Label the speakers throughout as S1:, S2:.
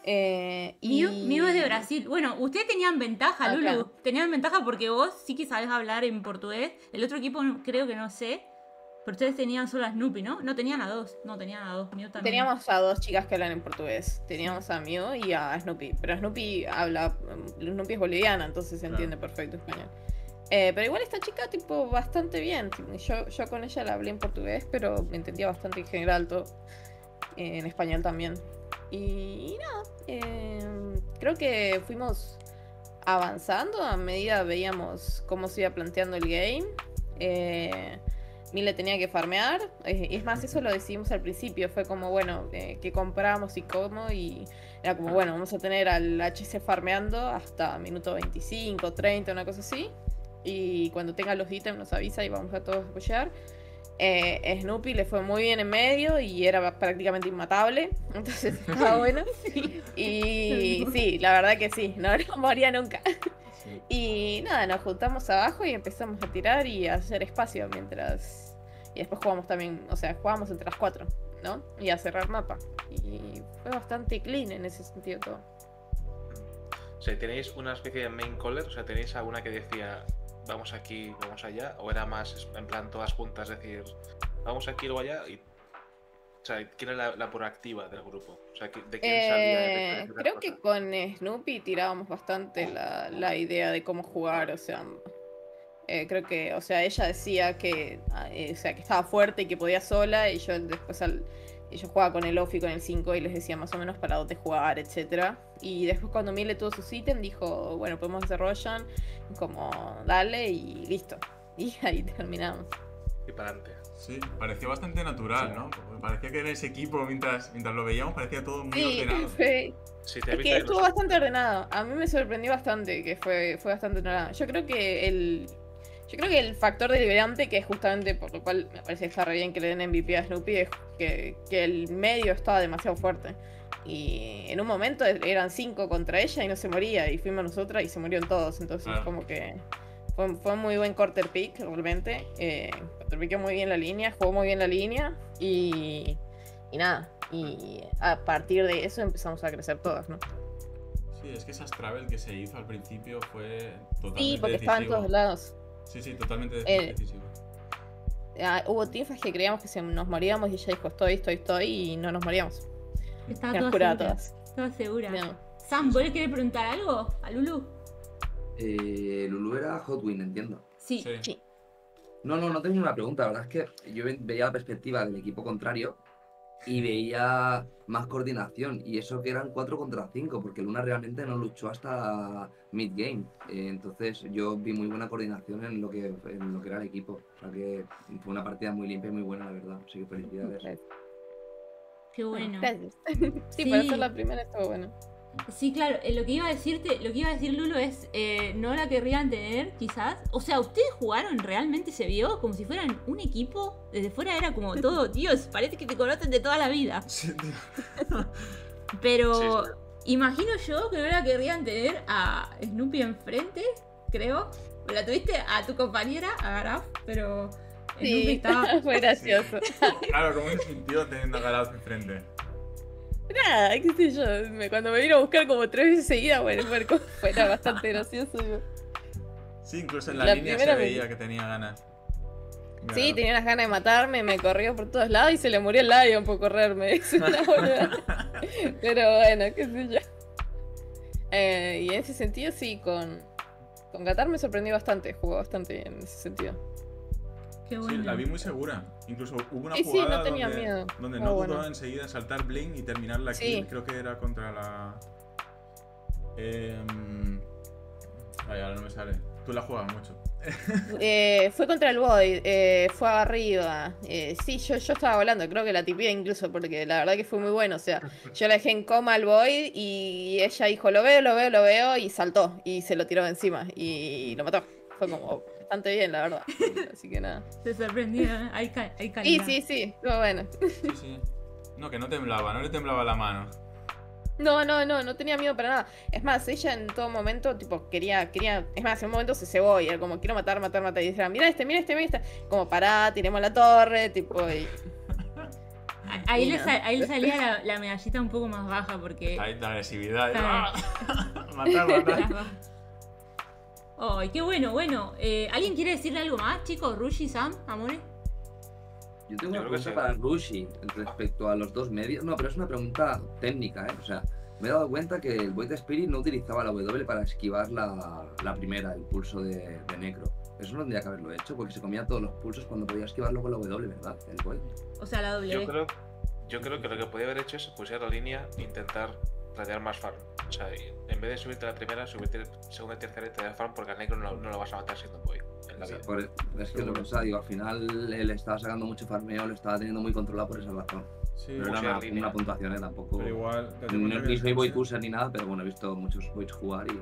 S1: Mío es de Brasil. Bueno, ustedes tenían ventaja, Lulu.
S2: Claro.
S1: Tenían ventaja porque vos sí que sabés hablar en portugués. El otro equipo creo que no sé. Pero ustedes tenían solo a Snoopy, ¿no? No, tenían a dos. No, tenían a dos. Mío también.
S2: Teníamos a dos chicas que hablan en portugués. Teníamos a Mew y a Snoopy. Pero Snoopy habla. Snoopy es boliviana, entonces se entiende perfecto español. Pero igual esta chica, tipo, bastante bien. Yo con ella la hablé en portugués, pero me entendía bastante en general todo. En español también. Y nada. Creo que fuimos avanzando a medida veíamos cómo se iba planteando el game. Mile tenía que farmear. Es más, eso lo decidimos al principio. Fue como, bueno, qué compramos y cómo. Y era como, bueno, vamos a tener al HC farmeando hasta minuto 25, 30, una cosa así. Y cuando tenga los ítems nos avisa y vamos a todos apoyar. Snoopy le fue muy bien en medio y era prácticamente inmatable. Entonces estaba bueno. Y sí, la verdad que sí, no moría nunca.
S3: Sí.
S2: Y nada, nos juntamos abajo y empezamos a tirar y a hacer espacio mientras... Y después jugamos también, o sea, jugamos entre las 4, ¿no? Y a cerrar mapa. Y fue bastante clean en ese sentido todo.
S3: O sea, ¿tenéis una especie de main caller? O sea, ¿tenéis alguna que decía vamos aquí, vamos allá? ¿O era más en plan todas juntas, decir vamos aquí, luego allá? Y... O sea, ¿quién era la proactiva del grupo? O sea, ¿de quién salía?
S2: Creo que con Snoopy tirábamos bastante la idea de cómo jugar, o sea... creo que, o sea, ella decía que, o sea, que estaba fuerte y que podía sola, y yo después yo jugaba con el off y con el 5 y les decía más o menos para dónde jugar, etcétera. Y después cuando Mile tuvo sus ítems dijo, bueno, podemos hacer Roshan, como dale y listo. Y ahí terminamos.
S3: Y para adelante.
S4: Sí, pareció bastante natural, ¿no? Parecía que en ese equipo, mientras lo veíamos, parecía todo muy ordenado.
S3: Sí,
S2: es que estuvo bastante ordenado. A mí me sorprendió bastante que fue bastante ordenado. Yo creo que el factor deliberante, que es justamente por lo cual me parece que está re bien que le den MVP a Snoopy, es que el medio estaba demasiado fuerte. Y en un momento eran 5 contra ella y no se moría, y fuimos nosotras y se murieron todos. Entonces como que fue muy buen quarter pick, realmente. Quarter pickó muy bien la línea, jugó muy bien la línea y nada. Y a partir de eso empezamos a crecer todas, ¿no?
S4: Sí, es que esa travel que se hizo al principio fue totalmente
S2: Sí, porque
S4: decisivo.
S2: estaba en todos lados.
S4: Sí, totalmente decisivo.
S2: Hubo teamfights que creíamos que nos moríamos y ella dijo estoy y no nos moríamos.
S1: Estaba
S2: toda
S1: segura.
S2: todas.
S1: Estaba segura.
S2: No.
S1: Sam, ¿vos le querés preguntar algo a Lulu?
S5: Lulu era Hotwin, entiendo.
S1: Sí.
S5: No tengo una pregunta. La verdad es que yo veía la perspectiva del equipo contrario y veía más coordinación, y eso que eran 4 contra 5, porque Luna realmente no luchó hasta mid-game. Entonces yo vi muy buena coordinación en lo que era el equipo. O sea que fue una partida muy limpia y muy buena, la verdad. Así que felicidades.
S1: Qué bueno.
S2: Gracias. Sí, para ser la primera estuvo bueno.
S1: Sí, claro, lo que iba a decir Lulu es, no la querrían tener, quizás. O sea, ¿ustedes jugaron realmente? ¿Se vio como si fueran un equipo? Desde fuera era como todo, Dios, parece que te conocen de toda la vida.
S4: Sí,
S1: Pero imagino yo que no la querrían tener a Snoopy enfrente, creo. La tuviste a tu compañera, a Garaf, pero Snoopy estaba...
S2: Fue gracioso.
S4: Claro, ¿cómo se sintió teniendo a Garaf enfrente?
S2: Nada, qué sé yo, cuando me vino a buscar como 3 veces seguidas, bueno, era bastante gracioso.
S4: Sí, incluso en la línea se veía que tenía ganas.
S2: Sí, tenía unas ganas de matarme, me corrió por todos lados y se le murió el Lion por correrme. Es una boluda. Pero bueno, qué sé yo. Y en ese sentido sí, con Qatar me sorprendió bastante, jugó bastante bien en ese sentido.
S1: Qué bueno.
S4: Sí, la vi muy segura. Incluso hubo una
S2: Sí,
S4: jugada
S2: no tenía miedo.
S4: donde
S2: Muy
S4: no
S2: bueno.
S4: dudó enseguida en saltar Blink y terminar la kill. Creo que era contra la... ahora no me sale. Tú la juegas mucho.
S2: Fue contra el Void, fue arriba. Sí, yo estaba volando, creo que la tipié incluso, porque la verdad que fue muy bueno. O sea, yo la dejé en coma al Void y ella dijo, lo veo, y saltó y se lo tiró encima y lo mató. Fue como bastante bien, la verdad. Así que nada.
S1: Se sorprendió, ¿eh? Hay calidad.
S2: Sí, estuvo bueno.
S4: Sí. No, que no le temblaba la mano.
S2: No tenía miedo para nada. Es más, ella en todo momento, tipo, quería. Es más, en un momento se cebó y era como, quiero matar. Y decía, mira este. Como, pará, tiremos la torre, tipo, y
S1: Ahí
S2: Y
S1: ahí le salía la medallita un poco más baja porque...
S4: Ahí la agresividad.
S1: Claro.
S4: Matar.
S1: Ay, qué bueno, bueno. ¿Alguien quiere decirle algo más, chicos? Rushi, Sam, Amore.
S5: Yo tengo
S3: Yo
S5: una
S3: creo que
S5: pregunta
S3: sí.
S5: para Rushi respecto a los dos medios. No, pero es una pregunta técnica, ¿eh? O sea, me he dado cuenta que el Void Spirit no utilizaba la W para esquivar la primera, el pulso de Necro. Eso no tendría que haberlo hecho, porque se comía todos los pulsos cuando podía esquivarlo con la W, ¿verdad? El Void.
S1: O sea, la W.
S3: Yo creo que lo que podía haber hecho es pusiera la línea e intentar tradear más farm. O sea, en vez de subirte a la primera, subirte segunda y tercera y tradear farm porque al negro no lo vas a matar siendo boy en la
S5: O sea,
S3: vida.
S5: es que lo pensaba, digo, al final él estaba sacando mucho farmeo, lo estaba teniendo muy controlado por esa razón.
S6: Sí,
S5: Pero
S3: Mucha
S5: era
S3: línea.
S5: una puntuación, tampoco.
S6: pero igual. date
S5: No,
S6: cuenta que
S5: ni soy Void
S6: después-
S5: user ni nada, pero bueno, he visto muchos Voids jugar y.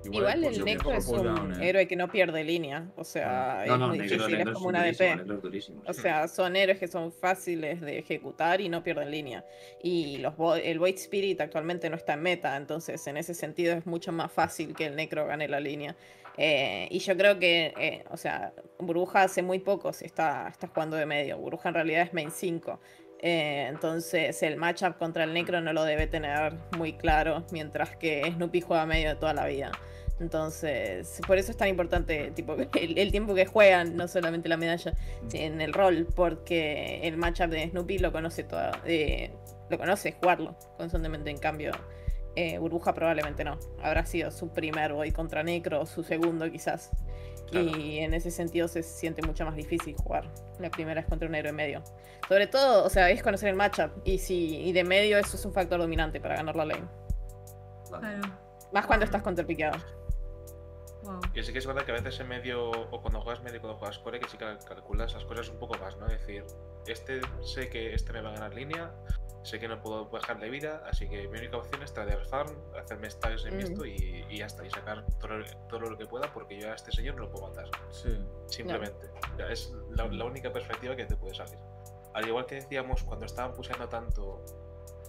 S2: Igual el
S6: pulso que
S2: Necro
S6: poco
S2: es
S6: cooldown,
S2: un
S6: ¿eh?
S2: héroe que no pierde línea. O sea, es muy
S3: Negro
S2: difícil, es como una
S5: durísimo,
S2: DP.
S5: Necro es durísimo.
S2: O sea, son héroes que son fáciles de ejecutar y no pierden línea. Y el Void Spirit actualmente no está en meta, entonces en ese sentido es mucho más fácil que el Necro gane la línea. Y yo creo que, o sea, Burbuja hace muy poco se está jugando de medio. Burbuja en realidad es main 5. Entonces el matchup contra el Necro no lo debe tener muy claro, mientras que Snoopy juega medio de toda la vida. Entonces, por eso es tan importante tipo, el tiempo que juegan, no solamente la medalla, en el rol, porque el matchup de Snoopy lo conoce lo conoce jugarlo constantemente. En cambio, Burbuja probablemente no. Habrá sido su primer Void contra Necro, o su segundo quizás.
S3: Claro.
S2: Y en ese sentido se siente mucho más difícil jugar. La primera es contra un héroe medio. Sobre todo, o sea, es conocer el matchup. Y de medio eso es un factor dominante para ganar la lane.
S1: Claro.
S2: Más cuando estás contrapiqueado.
S1: Wow.
S3: Y sí que es verdad que a veces en medio, o cuando juegas medio y cuando juegas core, que sí que calculas las cosas un poco más, ¿no? Es decir, sé que este me va a ganar línea, sé que no puedo bajar de vida, así que mi única opción es tradear farm, hacerme stacks en esto y ya está, y sacar todo lo que pueda, porque yo a este señor no lo puedo matar.
S6: Sí.
S3: Simplemente. Ya es la única perspectiva que te puede salir. Al igual que decíamos cuando estaban puseando tanto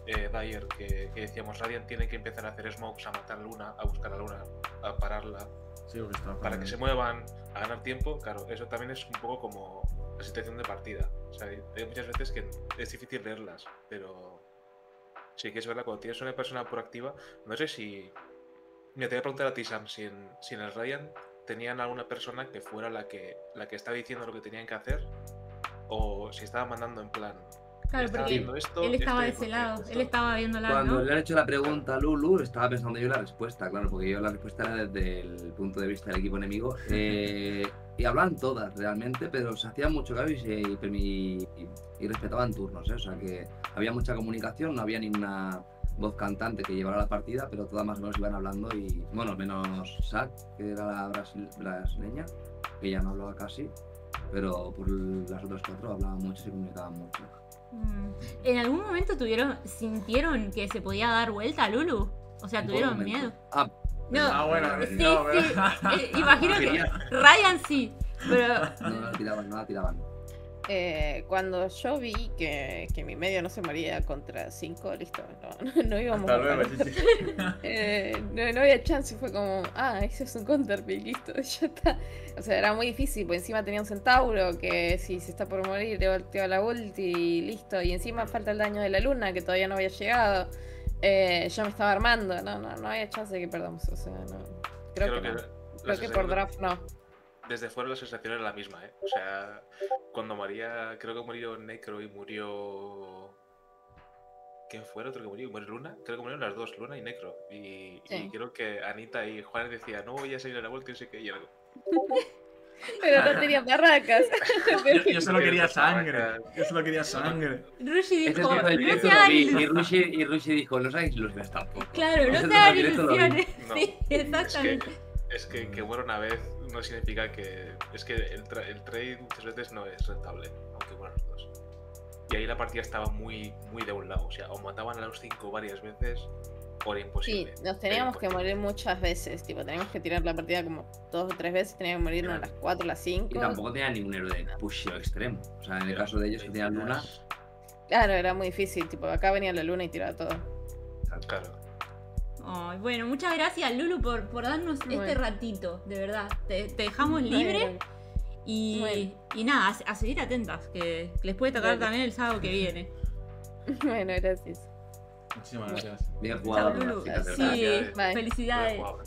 S3: Dyer, que decíamos Radiant tiene que empezar a hacer smokes, a matar a Luna, a buscar a Luna, a pararla,
S6: Sí, porque estaba
S3: para que se muevan, a ganar tiempo. Claro, eso también es un poco como la situación de partida. O sea, hay muchas veces que es difícil leerlas, pero sí que es verdad, cuando tienes una persona proactiva, no sé si... Mira, te voy a preguntar a ti, Sam, si en el Ryan tenían alguna persona que fuera la que estaba diciendo lo que tenían que hacer, o si estaba mandando en plan...
S1: Claro,
S3: estaba
S1: porque
S3: viendo esto,
S1: él estaba de
S3: esto,
S1: ese lado,
S3: esto.
S1: él estaba viendo la,
S5: Cuando
S1: ¿no?
S5: le han hecho la pregunta a Lulu, estaba pensando yo la respuesta, claro, porque yo la respuesta era desde el punto de vista del equipo enemigo. Y hablaban todas realmente, pero se hacían mucho caso y respetaban turnos, ¿eh? O sea que había mucha comunicación, no había ninguna voz cantante que llevara la partida, pero todas más o menos iban hablando y, bueno, menos Zack, que era la brasileña, que ya no hablaba casi, pero por las otras cuatro hablaban mucho y se comunicaban mucho.
S1: ¿En algún momento sintieron que se podía dar vuelta a Lulu? O sea,
S5: En todo
S1: ¿tuvieron
S5: momento.
S1: miedo?
S5: Ah,
S1: No,
S4: bueno,
S1: sí,
S4: no,
S1: sí. Imagino que Ryan sí, pero...
S5: no la tiraban.
S2: Cuando yo vi que mi medio no se moría contra 5, listo, no íbamos
S4: Hasta
S2: a
S4: luego,
S2: ganar.
S4: chichi.
S2: No había chance, fue como, eso es un counterpick, listo, ya está. O sea, era muy difícil, porque encima tenía un centauro que si se está por morir le volteó la ulti y listo. Y encima falta el daño de la luna que todavía no había llegado. Yo me estaba armando, no había chance de que perdamos, o sea, no. Creo que no. Creo que por draft no.
S3: Desde fuera la sensación era la misma, ¿eh? O sea, cuando María, creo que murió Necro y murió... ¿Quién fue el otro que murió? ¿Murió Luna? Creo que murieron las dos, Luna y Necro. Y creo que Anita y Juan decían, no voy a seguir a la vuelta y no sé qué. Y algo.
S2: Pero no tenía barracas.
S4: Yo solo quería sangre. Yo solo quería sangre.
S1: Rushi
S5: Ese
S1: dijo,
S5: es el
S1: no
S5: directo
S1: se
S5: lo
S1: hagan
S5: vi,
S1: ilusiones.
S5: y Rushi dijo, no seáis ilusiones tampoco.
S1: Claro, no
S5: Ese
S1: se
S5: es
S1: hagan
S5: el directo lo vi.
S1: ilusiones.
S3: No,
S1: Sí, exactamente.
S3: Es que muera una vez no significa que... Es que el trade muchas veces no es rentable, aunque mueran los dos. Y ahí la partida estaba muy de un lado. O sea, o mataban a los 5 varias veces, o era
S2: Sí,
S3: imposible.
S2: nos teníamos que morir muchas veces, tipo, teníamos que tirar la partida como 2 o 3 veces, teníamos que morirnos a las 4, a las 5.
S5: Y tampoco tenía ningún héroe de pusheo extremo. O sea, en el caso de ellos que tenían Luna,
S2: Claro, era muy difícil, tipo, acá venía la luna y tiraba todo.
S3: Claro.
S1: Ay, bueno, muchas gracias Lulu por darnos este
S2: Bueno.
S1: ratito, de verdad. Te dejamos libre y nada, a seguir atentas, que les puede tocar
S2: Dale.
S1: también el sábado que viene.
S2: Bueno, gracias.
S4: Muchísimas gracias.
S5: Bien jugado.
S1: Chao, Lulu.
S5: chicas.
S1: Sí,
S3: Felicidades.
S2: Bye.
S1: felicidades.
S3: Buen juego.